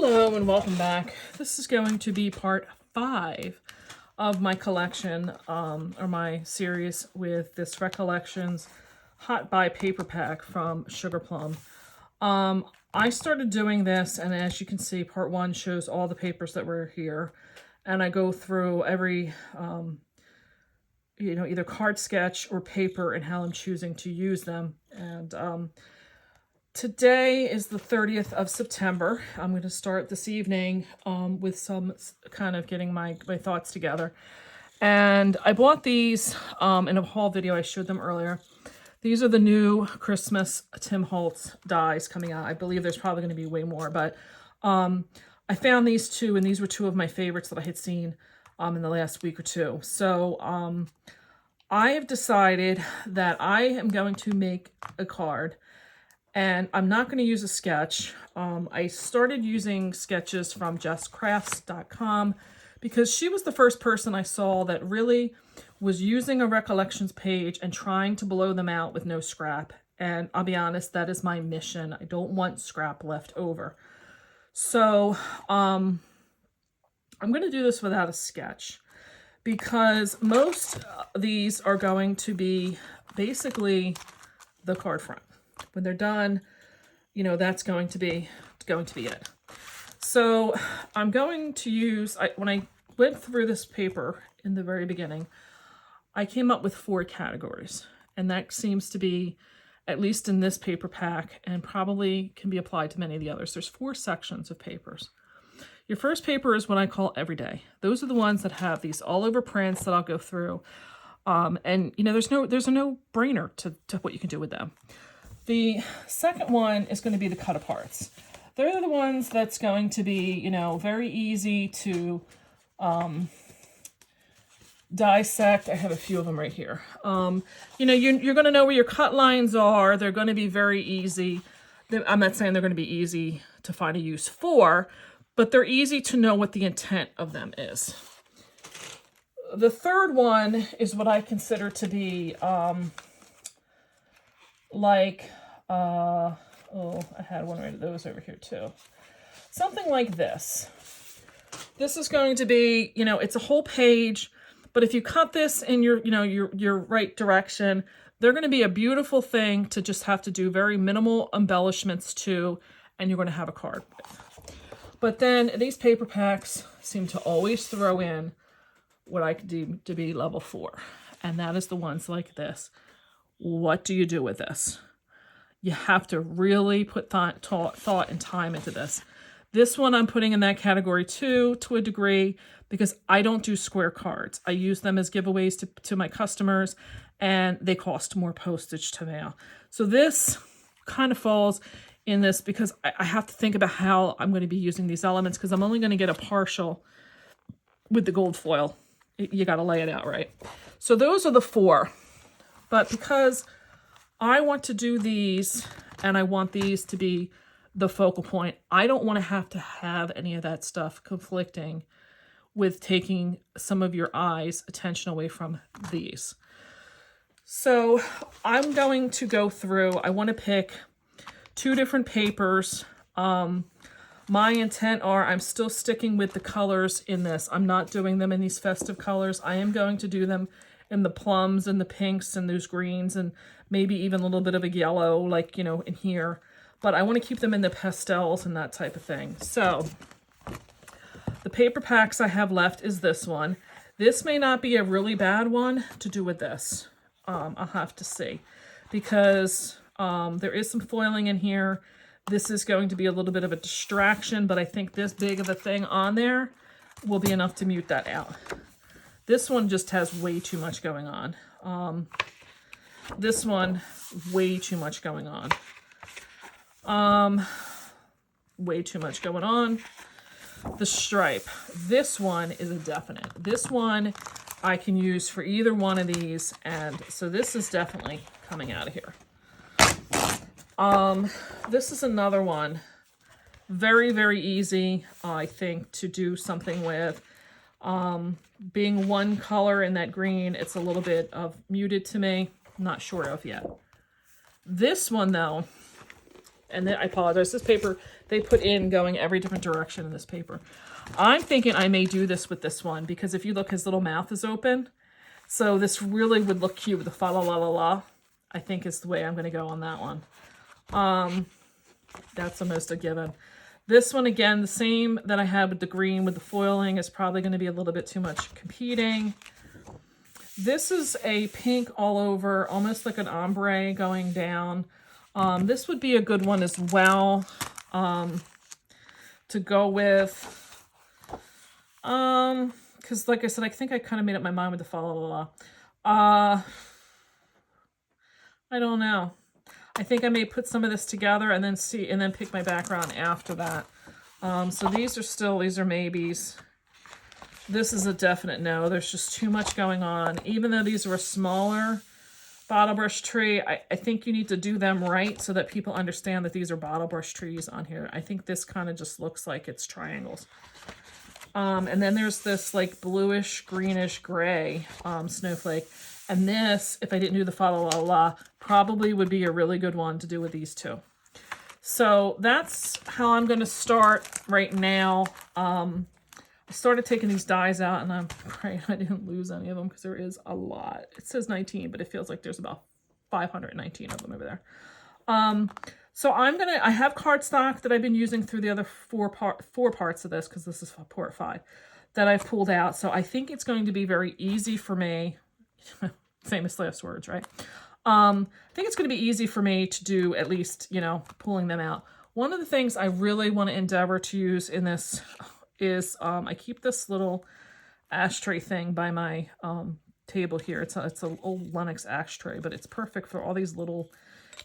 Hello and welcome back. This is going to be part 5 of my collection, or my series with this Recollections Hot Buy paper pack from Sugarplum. I started doing this, and as you can see, part 1 shows all the papers that were here, and I go through every either card sketch or paper and how I'm choosing to use them. And today is the 30th of September. I'm going to start this evening with some kind of getting my thoughts together. And I bought these in a haul video. I showed them earlier. These are the new Christmas Tim Holtz dies coming out. I believe there's probably going to be way more, but I found these two, and these were two of my favorites that I had seen in the last week or two. So I have decided that I am going to make a card. And I'm not going to use a sketch. I started using sketches from justcrafts.com because she was the first person I saw that really was using a recollections page and trying to blow them out with no scrap. And I'll be honest, that is my mission. I don't want scrap left over. So I'm going to do this without a sketch because most of these are going to be basically the card front. When they're done, that's going to be it. So I'm going to use, when I went through this paper in the very beginning, I came up with 4 categories. And that seems to be, at least in this paper pack, and probably can be applied to many of the others. There's 4 sections of papers. Your first paper is what I call everyday. Those are the ones that have these all over prints that I'll go through. And there's a no-brainer to what you can do with them. The second one is going to be the cut aparts. They're the ones that's going to be, very easy to dissect. I have a few of them right here. You're going to know where your cut lines are. They're going to be very easy. I'm not saying they're going to be easy to find a use for, but they're easy to know what the intent of them is. The third one is what I consider to be I had one of those over here too. Something like this. This is going to be, it's a whole page, but if you cut this in your right direction, they're going to be a beautiful thing to just have to do very minimal embellishments to, and you're going to have a card with. But then these paper packs seem to always throw in what I could deem to be level 4, and that is the ones like this. What do you do with this? You have to really put thought and time into this. This one I'm putting in that category too, to a degree, because I don't do square cards. I use them as giveaways to my customers, and they cost more postage to mail. So this kind of falls in this because I have to think about how I'm going to be using these elements, because I'm only going to get a partial with the gold foil. You got to lay it out right. So those are the 4. But because I want to do these, and I want these to be the focal point, I don't want to have any of that stuff conflicting with taking some of your eyes' attention away from these. So I'm going to go through, I want to pick 2 different papers. My intent I'm still sticking with the colors in this. I'm not doing them in these festive colors. I am going to do them in the plums and the pinks and those greens and maybe even a little bit of a yellow, like, in here. But I want to keep them in the pastels and that type of thing. So the paper packs I have left is this one. This may not be a really bad one to do with this. I'll have to see, because there is some foiling in here. This is going to be a little bit of a distraction, but I think this big of a thing on there will be enough to mute that out. This one just has way too much going on. This one, way too much going on. Way too much going on. The stripe. This one is a definite. This one I can use for either one of these, and so this is definitely coming out of here. This is another one. Very, very easy, I think, to do something with. Being one color in that green, it's a little bit muted to me. Not sure of yet. This one, though, And then I apologize, this paper, they put in going every different direction in this paper. I'm thinking I may do this with this one, because if you look, his little mouth is open. So this really would look cute with the fa la la la la. I think is the way I'm going to go on that one. That's almost a given. This one, again, the same that I had with the green with the foiling, is probably going to be a little bit too much competing. This is a pink all over, almost like an ombre going down. This would be a good one as well to go with. Because like I said, I think I kind of made up my mind with the fa la la la. I don't know. I think I may put some of this together and then see, and then pick my background after that. So these are maybes. This is a definite no. There's just too much going on. Even though these are a smaller bottle brush tree, I think you need to do them right so that people understand that these are bottle brush trees on here. I think this kind of just looks like it's triangles. And then there's this like bluish, greenish, gray snowflake. And this, if I didn't do the fa la la la, probably would be a really good one to do with these two. So that's how I'm going to start right now. I started taking these dies out, and I'm praying I didn't lose any of them because there is a lot. It says 19, but it feels like there's about 519 of them over there. So I have cardstock that I've been using through the other four parts of this, because this is part 5, that I've pulled out. So I think it's going to be very easy for me. Famous last words, right? I think it's going to be easy for me to do, at least, you know, pulling them out. One of the things I really want to endeavor to use in this is I keep this little ashtray thing by my table here. It's an old Lenox ashtray, but it's perfect for all these little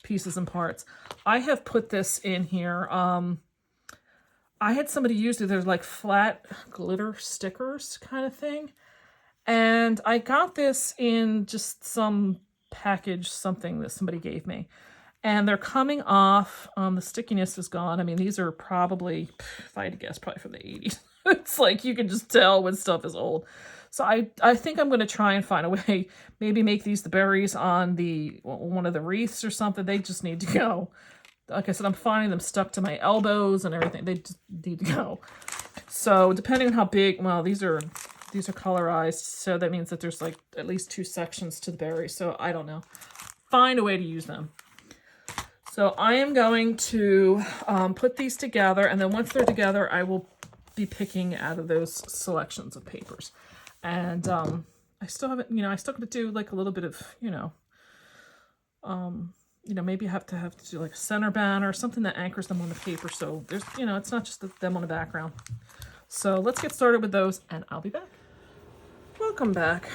pieces and parts. I have put this in here. I had somebody use it. There's like flat glitter stickers kind of thing. And I got this in just some package, something that somebody gave me. And they're coming off. The stickiness is gone. I mean, these are probably, if I had to guess, probably from the 80s. It's like you can just tell when stuff is old. So I think I'm going to try and find a way, maybe make these the berries on one of the wreaths or something. They just need to go. Like I said, I'm finding them stuck to my elbows and everything. They just need to go. So depending on how big, well, these are colorized, so that means that there's like at least 2 sections to the berries. So I don't know. Find a way to use them. So I am going to put these together, and then once they're together, I will be picking out of those selections of papers. And I still haven't, I still got to do like a little bit of, maybe have to do like a center banner or something that anchors them on the paper. So there's, it's not just them on the background. So let's get started with those, and I'll be back. Welcome back.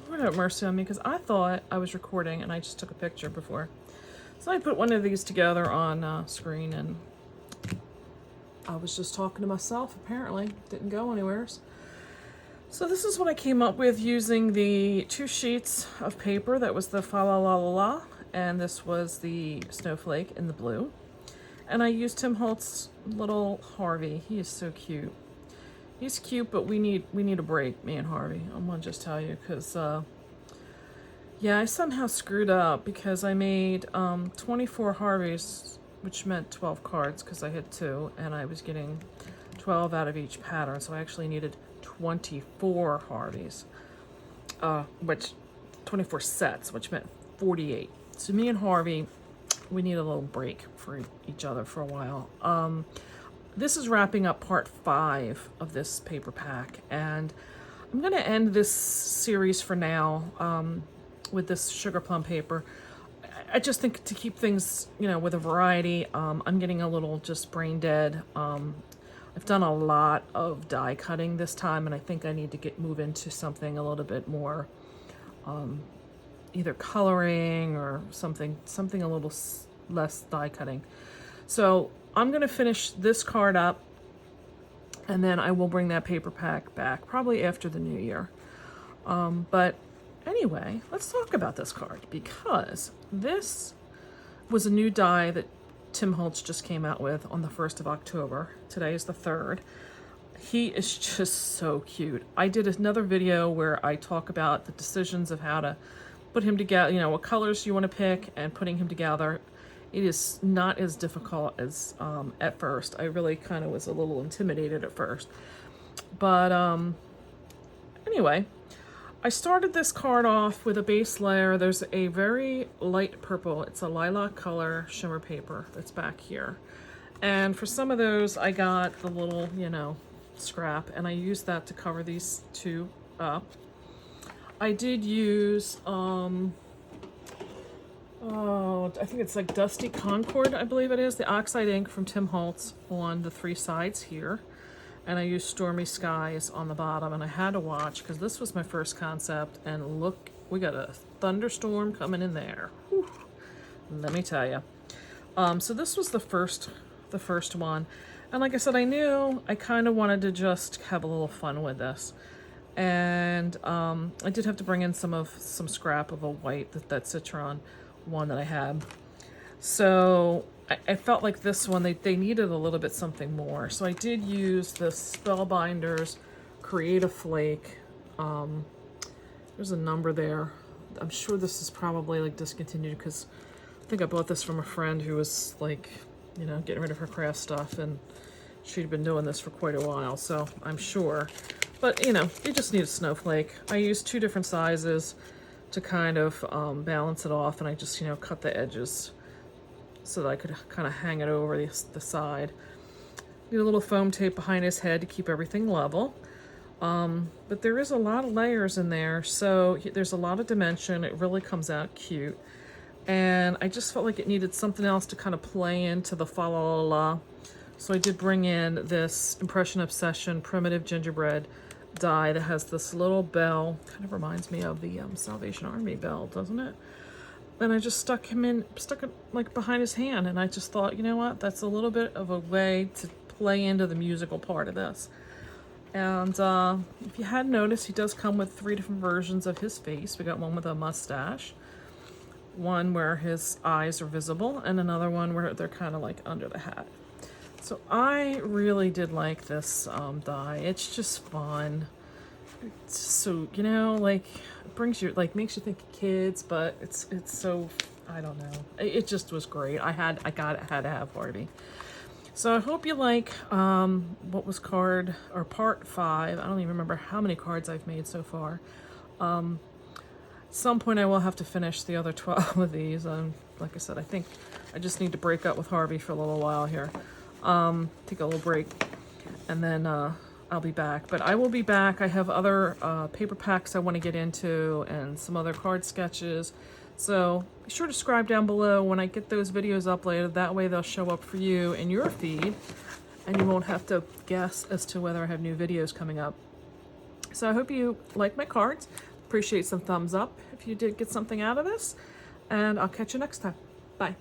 Lord have mercy on me, because I thought I was recording and I just took a picture before. So I put one of these together on screen, and I was just talking to myself, apparently. Didn't go anywhere. So this is what I came up with using the 2 sheets of paper. That was the fa la la la la, and this was the snowflake in the blue. And I used Tim Holtz little Harvey. He is so cute. He's cute, but we need a break, me and Harvey. I'm gonna just tell you, because yeah, I somehow screwed up because I made 24 Harveys, which meant 12 cards because I had 2, and I was getting 12 out of each pattern, so I actually needed 24 Harveys, which 24 sets, which meant 48. So me and Harvey, we need a little break for each other for a while. This is wrapping up part 5 of this paper pack, and I'm going to end this series for now with this sugar plum paper. I just think to keep things, with a variety, I'm getting a little just brain dead. I've done a lot of die cutting this time, and I think I need to move into something a little bit more either coloring or something a little less die cutting. So I'm going to finish this card up, and then I will bring that paper pack back probably after the new year. But anyway, let's talk about this card, because this was a new die that Tim Holtz just came out with on the 1st of October. Today is the 3rd. He is just so cute. I did another video where I talk about the decisions of how to put him together, what colors you want to pick, and putting him together. It is not as difficult as at first. I really kind of was a little intimidated at first. But anyway, I started this card off with a base layer. There's a very light purple. It's a lilac color shimmer paper that's back here. And for some of those, I got the little, you know, scrap, and I used that to cover these two up. I did use, oh, I think it's like Dusty Concord, I believe it is, the oxide ink from Tim Holtz on the three sides here. And I used Stormy Skies on the bottom, and I had to watch because this was my first concept, and look, we got a thunderstorm coming in there. Whew. Let me tell you. So this was the first one. And like I said, I knew I kind of wanted to just have a little fun with this. And I did have to bring in some scrap of a white, that Citron one that I had. So I felt like this one, they needed a little bit something more. So I did use the Spellbinders Creative Flake. There's a number there. I'm sure this is probably like discontinued because I think I bought this from a friend who was like, you know, getting rid of her craft stuff, and she'd been doing this for quite a while, so I'm sure. But, you know, you just need a snowflake. I used 2 different sizes to kind of balance it off, and I just, you know, cut the edges so that I could kind of hang it over the side. Need a little foam tape behind his head to keep everything level. But there is a lot of layers in there, so there's a lot of dimension. It really comes out cute. And I just felt like it needed something else to kind of play into the fa la la la. So I did bring in this Impression Obsession Primitive Gingerbread die that has this little bell. Kind of reminds me of the Salvation Army bell, doesn't it? And I just stuck it like behind his hand, and I just thought, you know what, that's a little bit of a way to play into the musical part of this. And if you hadn't noticed, he does come with 3 different versions of his face. We got one with a mustache, one where his eyes are visible, and another one where they're kind of like under the hat. So I really did like this die. It's just fun. It's so, you know, like, it brings you, like, makes you think of kids, but it's so, I don't know. It just was great. I had to have Harvey. So I hope you like what was part 5. I don't even remember how many cards I've made so far. Some point I will have to finish the other 12 of these. Like I said, I think I just need to break up with Harvey for a little while here. Take a little break, and then I'll be back. But I will be back. I have other paper packs I want to get into and some other card sketches. So be sure to subscribe down below when I get those videos uploaded. That way they'll show up for you in your feed, and you won't have to guess as to whether I have new videos coming up. So I hope you like my cards. Appreciate some thumbs up if you did get something out of this, and I'll catch you next time. Bye.